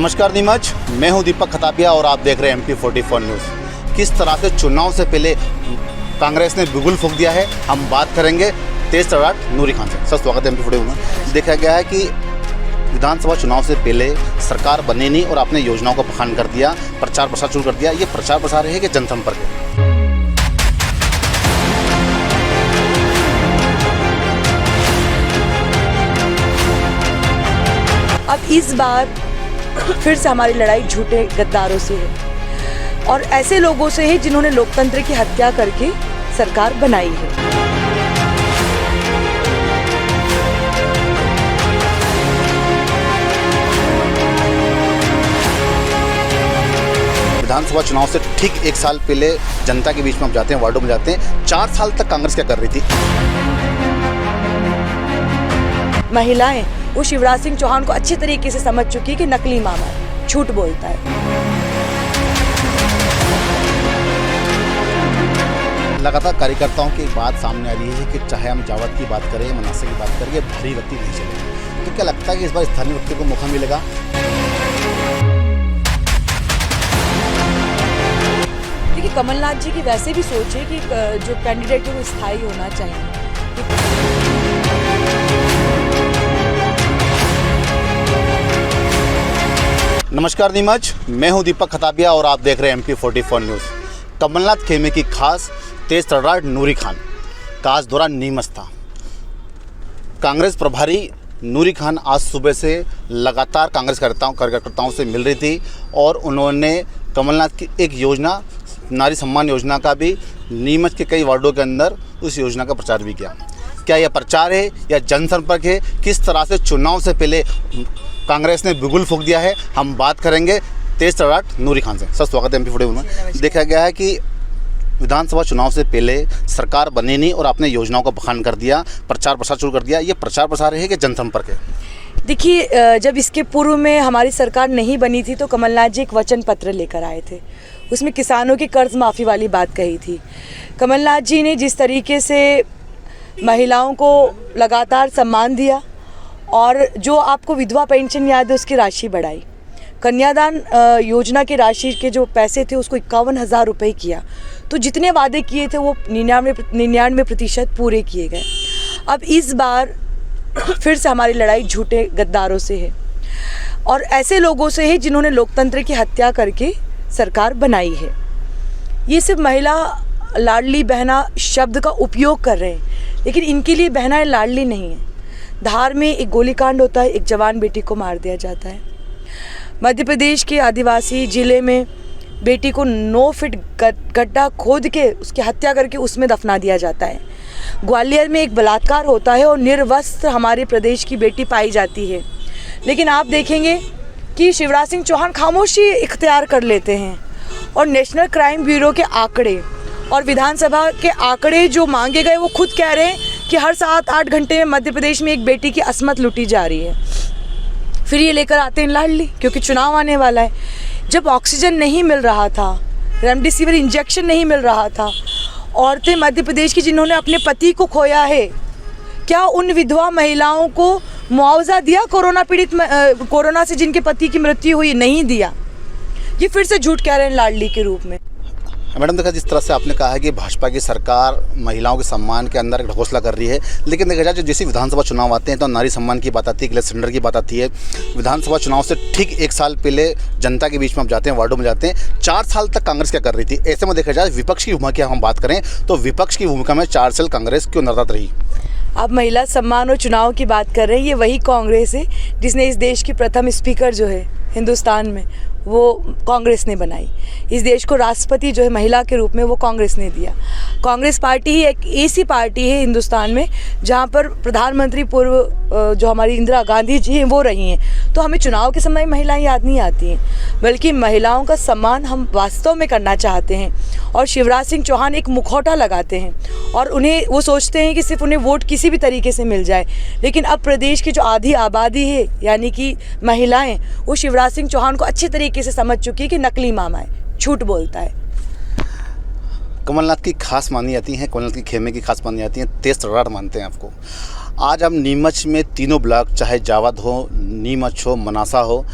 नमस्कार नीमच, मैं हूं दीपक खतापिया और आप देख रहे हैं MP44 न्यूज़। किस तरह से चुनाव से पहले कांग्रेस ने बिगुल फूंक दिया है, हम बात करेंगे तेज तर्राट नूरी खान से। सर, स्वागत है MP44 में। देखा गया है कि विधानसभा चुनाव से पहले सरकार बनी नहीं और आपने योजनाओं का बखान कर दिया, प्रचार प्रसार शुरू कर दिया। ये प्रचार प्रसार है कि जनसंपर्क है? अब इस बार फिर से हमारी लड़ाई झूठे गद्दारों से है और ऐसे लोगों से है जिन्होंने लोकतंत्र की हत्या करके सरकार बनाई है। विधानसभा चुनाव से ठीक एक साल पहले जनता के बीच में आप जाते हैं, वार्डों में जाते हैं। 4 साल तक कांग्रेस क्या कर रही थी? महिलाएं वो शिवराज सिंह चौहान को अच्छे तरीके से समझ चुकी कि नकली मामा है, झूठ बोलता है। लगातार कार्यकर्ताओं की बात सामने आ रही है कि चाहे हम जावत की बात करें, मनासे की बात करें, भारी व्यक्ति नहीं चलेगा। तो क्या लगता है कि इस बार स्थानीय व्यक्ति को मौका मिलेगा? देखिए, कमलनाथ जी की वैसे भी सोच है कि जो कैंडिडेट है वो स्थायी होना चाहिए। नमस्कार नीमच, मैं हूं दीपक खतापिया और आप देख रहे हैं MP44 न्यूज़। कमलनाथ खेमे की खास तेज तर्राट नूरी खान का आज दौरा नीमच था। कांग्रेस प्रभारी नूरी खान आज सुबह से लगातार कांग्रेस कार्यकर्ताओं से मिल रही थी और उन्होंने कमलनाथ की एक योजना, नारी सम्मान योजना का भी नीमच के कई वार्डों के अंदर उस योजना का प्रचार भी किया। क्या यह प्रचार है या जनसंपर्क है? किस तरह से चुनाव से पहले कांग्रेस ने बिगुल फूंक दिया है, हम बात करेंगे तेज तर्राट नूरी खान से। सर, स्वागत है MP44 में। देखा गया है कि विधानसभा चुनाव से पहले सरकार बनी नहीं और आपने योजनाओं का बखान कर दिया, प्रचार प्रसार शुरू कर दिया। ये प्रचार प्रसार है कि जनसंपर्क है? देखिए, जब इसके पूर्व में हमारी सरकार नहीं बनी थी तो कमलनाथ जी एक वचन पत्र लेकर आए थे। उसमें किसानों की कर्ज माफ़ी वाली बात कही थी। कमलनाथ जी ने जिस तरीके से महिलाओं को लगातार सम्मान दिया और जो आपको विधवा पेंशन याद है उसकी राशि बढ़ाई, कन्यादान योजना की राशि के जो पैसे थे उसको 51,000 रुपये किया। तो जितने वादे किए थे वो 99% पूरे किए गए। अब इस बार फिर से हमारी लड़ाई झूठे गद्दारों से है और ऐसे लोगों से है जिन्होंने लोकतंत्र की हत्या करके सरकार बनाई है। ये सिर्फ महिला लाडली बहना शब्द का उपयोग कर रहे हैं, लेकिन इनके लिए बहना लाडली नहीं है। धार में एक गोलीकांड होता है, एक जवान बेटी को मार दिया जाता है। मध्य प्रदेश के आदिवासी ज़िले में बेटी को 9 फीट गड्ढा खोद के उसकी हत्या करके उसमें दफना दिया जाता है। ग्वालियर में एक बलात्कार होता है और निर्वस्त्र हमारे प्रदेश की बेटी पाई जाती है। लेकिन आप देखेंगे कि शिवराज सिंह चौहान खामोशी इख्तियार कर लेते हैं और नेशनल क्राइम ब्यूरो के आंकड़े और विधानसभा के आंकड़े जो मांगे गए वो खुद कह रहे हैं कि हर 7-8 घंटे में मध्य प्रदेश में एक बेटी की अस्मत लूटी जा रही है। फिर ये लेकर आते हैं लाडली, क्योंकि चुनाव आने वाला है। जब ऑक्सीजन नहीं मिल रहा था, रेमडेसिविर इंजेक्शन नहीं मिल रहा था, औरतें मध्य प्रदेश की जिन्होंने अपने पति को खोया है, क्या उन विधवा महिलाओं को मुआवजा दिया? कोरोना से जिनके पति की मृत्यु हुई, नहीं दिया। ये फिर से झूठ कह रहे हैं लाडली के रूप में। मैडम, देखा जिस तरह से आपने कहा है कि भाजपा की सरकार महिलाओं के सम्मान के अंदर एक ढकोसला कर रही है, लेकिन देखा जाए जो जैसे विधानसभा चुनाव आते हैं तो नारी सम्मान की बात आती है, गैस सिलेंडर की बात आती है। विधानसभा चुनाव से ठीक एक साल पहले जनता के बीच में आप जाते हैं, वार्डों में जाते हैं। 4 साल तक कांग्रेस क्या कर रही थी? ऐसे में देखा जाए विपक्ष की भूमिका की हम बात करें तो विपक्ष की भूमिका में 4 साल कांग्रेस क्यों नजर रही? आप महिला सम्मान और चुनाव की बात कर रहे हैं। ये वही कांग्रेस है जिसने इस देश की प्रथम स्पीकर जो है हिंदुस्तान में वो कांग्रेस ने बनाई। इस देश को राष्ट्रपति जो है महिला के रूप में वो कांग्रेस ने दिया। कांग्रेस पार्टी ही एक ऐसी पार्टी है हिंदुस्तान में जहाँ पर प्रधानमंत्री पूर्व जो हमारी इंदिरा गांधी जी हैं वो रही हैं। तो हमें चुनाव के समय महिलाएं याद नहीं आती हैं, बल्कि महिलाओं का सम्मान हम वास्तव में करना चाहते हैं। और शिवराज सिंह चौहान एक मुखौटा लगाते हैं और उन्हें वो सोचते हैं कि सिर्फ उन्हें वोट किसी भी तरीके से मिल जाए। लेकिन अब प्रदेश की जो आधी आबादी है यानी कि महिलाएं, वो शिवराज सिंह चौहान को अच्छे तरीके से समझ चुकी है कि नकली मामा है, झूठ बोलता है। कमलनाथ की खास मानी जाती हैं, कमलनाथ की खेमे की खास मानी जाती हैं, तेज तर्राट मानते हैं आपको। आज हम नीमच में तीनों ब्लॉक, चाहे जावद हो, नीमच हो, मनासा हो,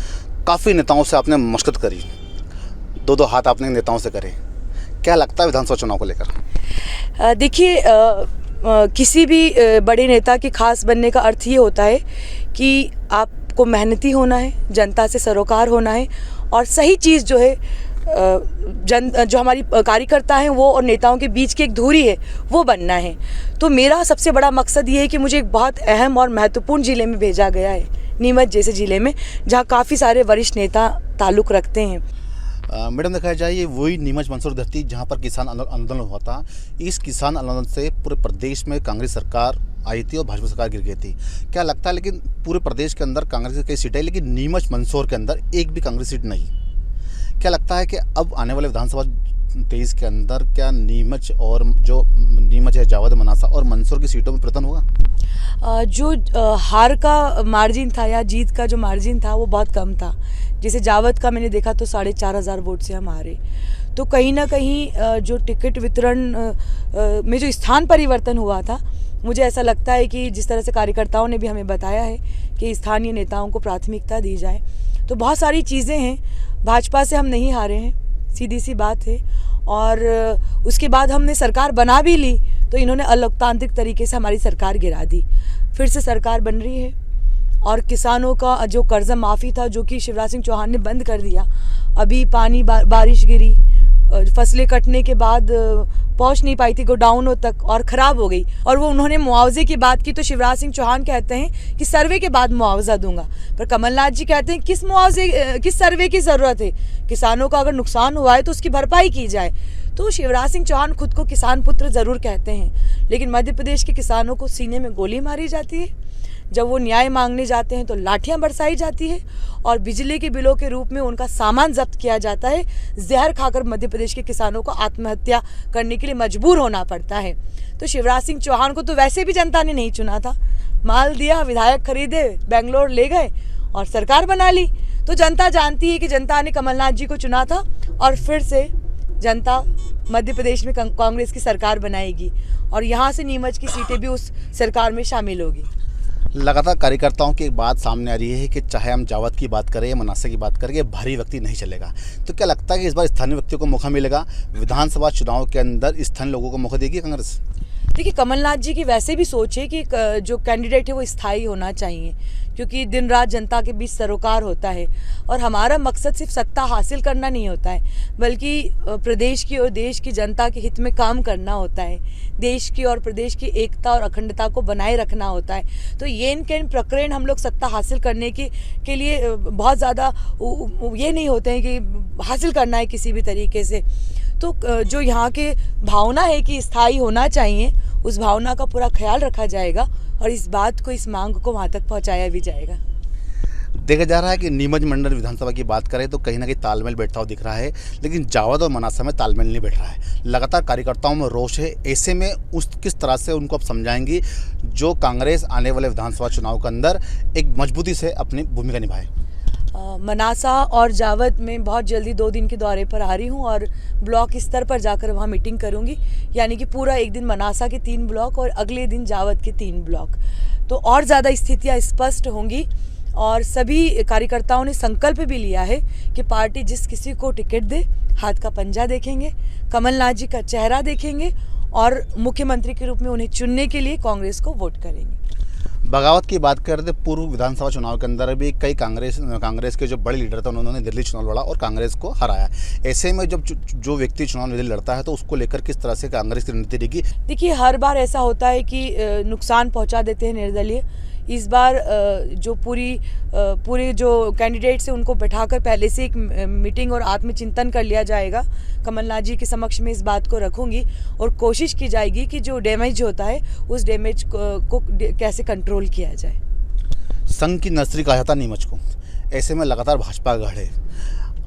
काफ़ी नेताओं से आपने मशक्क़त करी, दो हाथ आपने नेताओं से करे, क्या लगता है विधानसभा चुनाव को लेकर? देखिए, किसी भी बड़े नेता के खास बनने का अर्थ ये होता है कि आपको मेहनती होना है, जनता से सरोकार होना है और सही चीज़ जो है जो हमारी कार्यकर्ता हैं वो और नेताओं के बीच की एक धुरी है वो बनना है। तो मेरा सबसे बड़ा मकसद ये है कि मुझे एक बहुत अहम और महत्वपूर्ण ज़िले में भेजा गया है, नीमच जैसे ज़िले में, जहाँ काफ़ी सारे वरिष्ठ नेता ताल्लुक़ रखते हैं। मैडम, देखा जाए ये वही नीमच मंदसौर धरती जहाँ पर किसान आंदोलन हुआ था। इस किसान आंदोलन से पूरे प्रदेश में कांग्रेस सरकार आई थी और भाजपा सरकार गिर गई थी। क्या लगता है, लेकिन पूरे प्रदेश के अंदर कांग्रेस की कई सीटें, लेकिन नीमच मंदसौर के अंदर एक भी कांग्रेस सीट नहीं। क्या लगता है कि अब आने वाले विधानसभा 23 के अंदर क्या नीमच और जो नीमच है, जावद, मनासा और मंदसौर की सीटों में परिवर्तन होगा? जो हार का मार्जिन था या जीत का जो मार्जिन था वो बहुत कम था। जैसे जावद का मैंने देखा तो 4,500 वोट से हम हारे। तो कहीं ना कहीं जो टिकट वितरण में जो स्थान परिवर्तन हुआ था, मुझे ऐसा लगता है कि जिस तरह से कार्यकर्ताओं ने भी हमें बताया है कि स्थानीय नेताओं को प्राथमिकता दी जाए। तो बहुत सारी चीज़ें हैं, भाजपा से हम नहीं हारे हैं, सीधी सी बात है। और उसके बाद हमने सरकार बना भी ली तो इन्होंने अलोकतांत्रिक तरीके से हमारी सरकार गिरा दी। फिर से सरकार बन रही है और किसानों का जो कर्जा माफ़ी था जो कि शिवराज सिंह चौहान ने बंद कर दिया, अभी पानी बारिश गिरी, फसलें कटने के बाद पहुंच नहीं पाई थी गोडाउनों तक और ख़राब हो गई। और वो उन्होंने मुआवजे की बात की तो शिवराज सिंह चौहान कहते हैं कि सर्वे के बाद मुआवजा दूंगा, पर कमलनाथ जी कहते हैं किस सर्वे की ज़रूरत है, किसानों का अगर नुकसान हुआ है तो उसकी भरपाई की जाए। तो शिवराज सिंह चौहान खुद को किसान पुत्र ज़रूर कहते हैं, लेकिन मध्य प्रदेश के किसानों को सीने में गोली मारी जाती है, जब वो न्याय मांगने जाते हैं तो लाठियां बरसाई जाती है और बिजली के बिलों के रूप में उनका सामान जब्त किया जाता है। जहर खाकर मध्य प्रदेश के किसानों को आत्महत्या करने के लिए मजबूर होना पड़ता है। तो शिवराज सिंह चौहान को तो वैसे भी जनता ने नहीं चुना था, माल दिया, विधायक खरीदे, बेंगलोर ले गए और सरकार बना ली। तो जनता जानती है कि जनता ने कमलनाथ जी को चुना था और फिर से जनता मध्य प्रदेश में कांग्रेस की सरकार बनाएगी और यहाँ से नीमच की सीटें भी उस सरकार में शामिल होगी। लगातार कार्यकर्ताओं की एक बात सामने आ रही है कि चाहे हम जावद की बात करें या मनासा की बात करें, भारी व्यक्ति नहीं चलेगा। तो क्या लगता है कि इस बार स्थानीय व्यक्तियों को मौका मिलेगा? विधानसभा चुनाव के अंदर स्थानीय लोगों को मौका देगी कांग्रेस? देखिए, कमलनाथ जी की वैसे भी सोच है कि जो कैंडिडेट है वो स्थायी होना चाहिए, क्योंकि दिन रात जनता के बीच सरोकार होता है और हमारा मकसद सिर्फ सत्ता हासिल करना नहीं होता है, बल्कि प्रदेश की और देश की जनता के हित में काम करना होता है, देश की और प्रदेश की एकता और अखंडता को बनाए रखना होता है। तो ये इनके प्रकरण हम लोग सत्ता हासिल करने के लिए बहुत ज़्यादा ये नहीं होते हैं कि हासिल करना है किसी भी तरीके से। तो जो यहाँ के भावना है कि स्थायी होना चाहिए, उस भावना का पूरा ख्याल रखा जाएगा और इस बात को, इस मांग को वहाँ तक पहुँचाया भी जाएगा। देखा जा रहा है कि नीमच मंडल विधानसभा की बात करें तो कहीं ना कहीं तालमेल बैठता हुआ दिख रहा है, लेकिन जावद और मनासा में तालमेल नहीं बैठ रहा है। लगातार कार्यकर्ताओं में रोष है। ऐसे में किस तरह से उनको आप समझाएंगी जो कांग्रेस आने वाले विधानसभा चुनाव के अंदर एक मजबूती से अपनी भूमिका निभाए? मनासा और जावद में बहुत जल्दी 2 दिन के दौरे पर आ रही हूँ और ब्लॉक स्तर पर जाकर वहाँ मीटिंग करूँगी, यानी कि पूरा एक दिन मनासा के 3 ब्लॉक और अगले दिन जावद के 3 ब्लॉक। तो और ज़्यादा स्थितियाँ स्पष्ट होंगी और सभी कार्यकर्ताओं ने संकल्प भी लिया है कि पार्टी जिस किसी को टिकट दे, हाथ का पंजा देखेंगे, कमलनाथ जी का चेहरा देखेंगे और मुख्यमंत्री के रूप में उन्हें चुनने के लिए कांग्रेस को वोट करेंगे। बगावत की बात करते पूर्व विधानसभा चुनाव के अंदर भी कई कांग्रेस के जो बड़े लीडर थे उन्होंने दिल्ली चुनाव लड़ा और कांग्रेस को हराया। ऐसे में जब जो व्यक्ति चुनाव दिल्ली लड़ता है तो उसको लेकर किस तरह से कांग्रेस की रणनीति रहेगी? देखिए, हर बार ऐसा होता है कि नुकसान पहुंचा देते हैं निर्दलीय। इस बार जो पूरे जो कैंडिडेट्स हैं उनको बैठाकर पहले से एक मीटिंग और आत्मचिंतन कर लिया जाएगा। कमलनाथ जी के समक्ष में इस बात को रखूंगी और कोशिश की जाएगी कि जो डैमेज होता है उस डैमेज को कैसे कंट्रोल किया जाए। संघ की नर्सरी कहा जाता है नीमच को, ऐसे में लगातार भाजपा गढ़ है।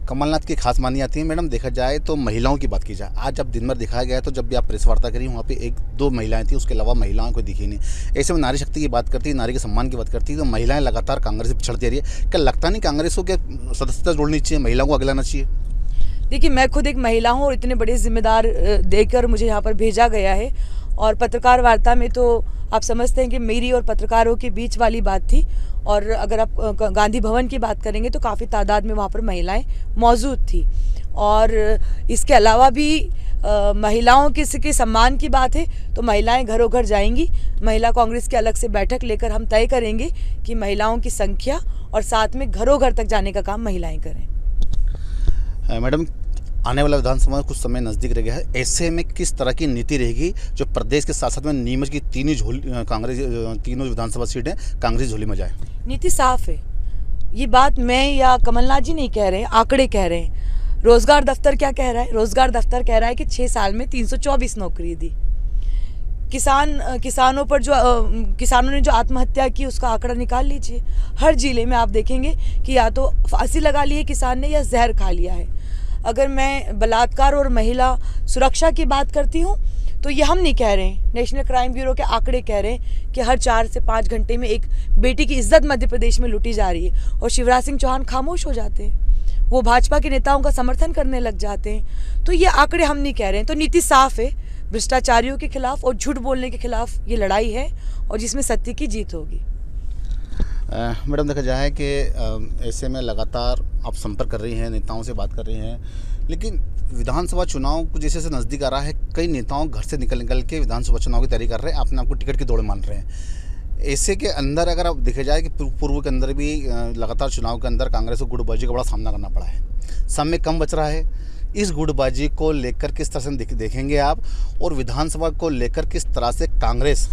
कमलनाथ की खास मानी आती है। मैडम, देखा जाए तो महिलाओं की बात की जाए, आज जब दिन भर दिखाया गया तो जब भी आप प्रेस वार्ता करी वहाँ पे 1-2 महिलाएं थी, उसके अलावा महिलाओं को दिखी नहीं। ऐसे में नारी शक्ति की बात करती है, नारी के सम्मान की बात करती है, तो महिलाएं लगातार कांग्रेस से पिछड़ती रही है। क्या लगता नहीं कांग्रेस को क्या सदस्यता जोड़नी चाहिए, महिलाओं को आगे लाना चाहिए? देखिए, मैं खुद एक महिला हूँ और इतने बड़े जिम्मेदार देकर मुझे यहाँ पर भेजा गया है और पत्रकार वार्ता में तो आप समझते हैं कि मेरी और पत्रकारों के बीच वाली बात थी। और अगर आप गांधी भवन की बात करेंगे तो काफ़ी तादाद में वहाँ पर महिलाएं मौजूद थी। और इसके अलावा भी महिलाओं के सम्मान की बात है तो महिलाएं घरों घर जाएंगी। महिला कांग्रेस की अलग से बैठक लेकर हम तय करेंगे कि महिलाओं की संख्या और साथ में घरों घर तक जाने का काम महिलाएं करें। मैडम, आने वाला विधानसभा कुछ समय नज़दीक रह गया है, ऐसे में किस तरह की नीति रहेगी जो प्रदेश के साथ साथ में नीमच की तीनों विधानसभा सीटें कांग्रेस झोली में जाए? नीति साफ है। ये बात मैं या कमलनाथ जी नहीं कह रहे हैं, आंकड़े कह रहे हैं। रोजगार दफ्तर क्या कह रहा है? रोजगार दफ्तर कह रहा है कि 6 साल में 324 नौकरी दी। किसानों पर किसानों ने जो आत्महत्या की उसका आंकड़ा निकाल लीजिए। हर जिले में आप देखेंगे कि या तो फांसी लगा ली है किसान ने या जहर खा लिया है। अगर मैं बलात्कार और महिला सुरक्षा की बात करती हूँ तो ये हम नहीं कह रहे हैं, नेशनल क्राइम ब्यूरो के आंकड़े कह रहे हैं कि हर 4 से 5 घंटे में एक बेटी की इज्जत मध्य प्रदेश में लूटी जा रही है। और शिवराज सिंह चौहान खामोश हो जाते हैं, वो भाजपा के नेताओं का समर्थन करने लग जाते हैं। तो ये आंकड़े हम नहीं कह रहे हैं। तो नीति साफ है, भ्रष्टाचारियों के खिलाफ और झूठ बोलने के खिलाफ ये लड़ाई है और जिसमें सत्य की जीत होगी। मैडम, देखा जाए कि ऐसे में लगातार आप संपर्क कर रही हैं, नेताओं से बात कर रही हैं, लेकिन विधानसभा चुनाव को जैसे से नज़दीक आ रहा है, कई नेताओं घर से निकल के विधानसभा चुनाव की तैयारी कर रहे हैं, अपने आपको टिकट की दौड़ मान रहे हैं। ऐसे के अंदर अगर आप देखा जाए कि पूर्व के अंदर भी लगातार चुनाव के अंदर कांग्रेस को गुटबाजी का बड़ा सामना करना पड़ा है, समय कम बच रहा है। इस गुटबाजी को लेकर किस तरह से देखेंगे आप, और विधानसभा को लेकर किस तरह से कांग्रेस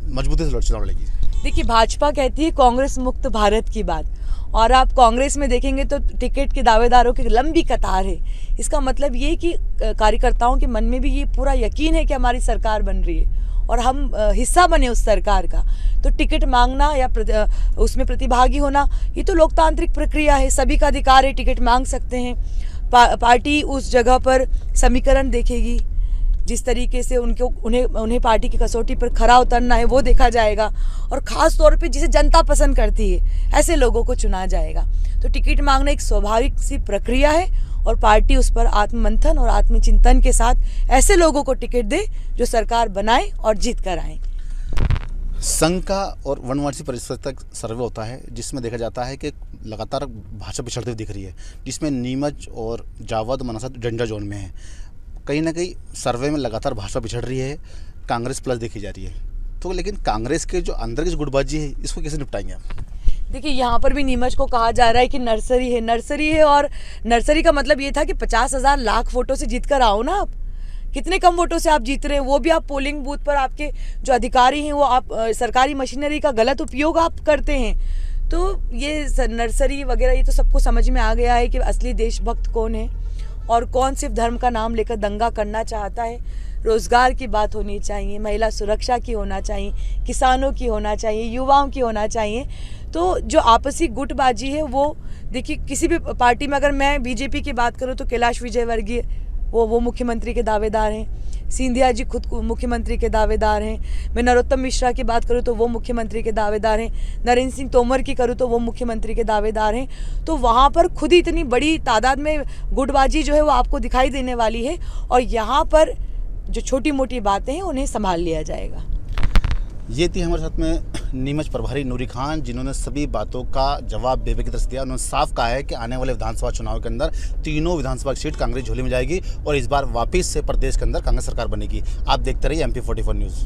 मजबूती से चुनाव लड़ेगी? देखिए, भाजपा कहती है कांग्रेस मुक्त भारत की बात, और आप कांग्रेस में देखेंगे तो टिकट के दावेदारों की लंबी कतार है। इसका मतलब ये कि कार्यकर्ताओं के मन में भी ये पूरा यकीन है कि हमारी सरकार बन रही है और हम हिस्सा बने उस सरकार का। तो टिकट मांगना या उसमें प्रतिभागी होना ये तो लोकतांत्रिक प्रक्रिया है, सभी का अधिकार है, टिकट मांग सकते हैं। पार्टी उस जगह पर समीकरण देखेगी, जिस तरीके से उन्हें पार्टी की कसौटी पर खरा उतरना है वो देखा जाएगा, और ख़ास तौर पे जिसे जनता पसंद करती है ऐसे लोगों को चुना जाएगा। तो टिकट मांगना एक स्वाभाविक सी प्रक्रिया है और पार्टी उस पर आत्ममंथन और आत्मचिंतन के साथ ऐसे लोगों को टिकट दे जो सरकार बनाए और जीत कर आए। संघ का और वनवासी परिषद तक सर्वे होता है जिसमें देखा जाता है कि लगातार भाजपा पिछड़ती हुई दिख रही है, जिसमें नीमच और जावद मनसा डेंजर जोन में है। कहीं ना कहीं सर्वे में लगातार भाजपा पिछड़ रही है, कांग्रेस प्लस देखी जा रही है। तो लेकिन कांग्रेस के जो अंदर की गुटबाजी है इसको कैसे निपटाएंगे आप? देखिए, यहाँ पर भी नीमच को कहा जा रहा है कि नर्सरी है और नर्सरी का मतलब ये था कि 50,000 लाख वोटों से जीत कर आओ ना। आप कितने कम वोटों से आप जीत रहे हैं, वो भी आप पोलिंग बूथ पर आपके जो अधिकारी हैं वो आप सरकारी मशीनरी का गलत उपयोग आप करते हैं। तो ये नर्सरी वगैरह ये तो सबको समझ में आ गया है कि असली देशभक्त कौन है और कौन सिर्फ धर्म का नाम लेकर दंगा करना चाहता है। रोजगार की बात होनी चाहिए, महिला सुरक्षा की होना चाहिए, किसानों की होना चाहिए, युवाओं की होना चाहिए। तो जो आपसी गुटबाजी है वो देखिए, किसी भी पार्टी में अगर मैं बीजेपी की बात करूँ तो कैलाश विजयवर्गीय वो मुख्यमंत्री के दावेदार हैं, सिंधिया जी खुद मुख्यमंत्री के दावेदार हैं। मैं नरोत्तम मिश्रा की बात करूँ तो वो मुख्यमंत्री के दावेदार हैं, नरेंद्र सिंह तोमर की करूँ तो वो मुख्यमंत्री के दावेदार हैं। तो वहाँ पर खुद ही इतनी बड़ी तादाद में गुटबाजी जो है वो आपको दिखाई देने वाली है, और यहाँ पर जो छोटी मोटी बातें हैं उन्हें संभाल लिया जाएगा। ये थी हमारे साथ में नीमच प्रभारी नूरी खान, जिन्होंने सभी बातों का जवाब बेबे की तरफ दिया। उन्होंने साफ कहा है कि आने वाले विधानसभा चुनाव के अंदर तीनों विधानसभा सीट कांग्रेस झोली में जाएगी और इस बार वापस से प्रदेश के अंदर कांग्रेस सरकार बनेगी। आप देखते रहिए MP44 न्यूज़।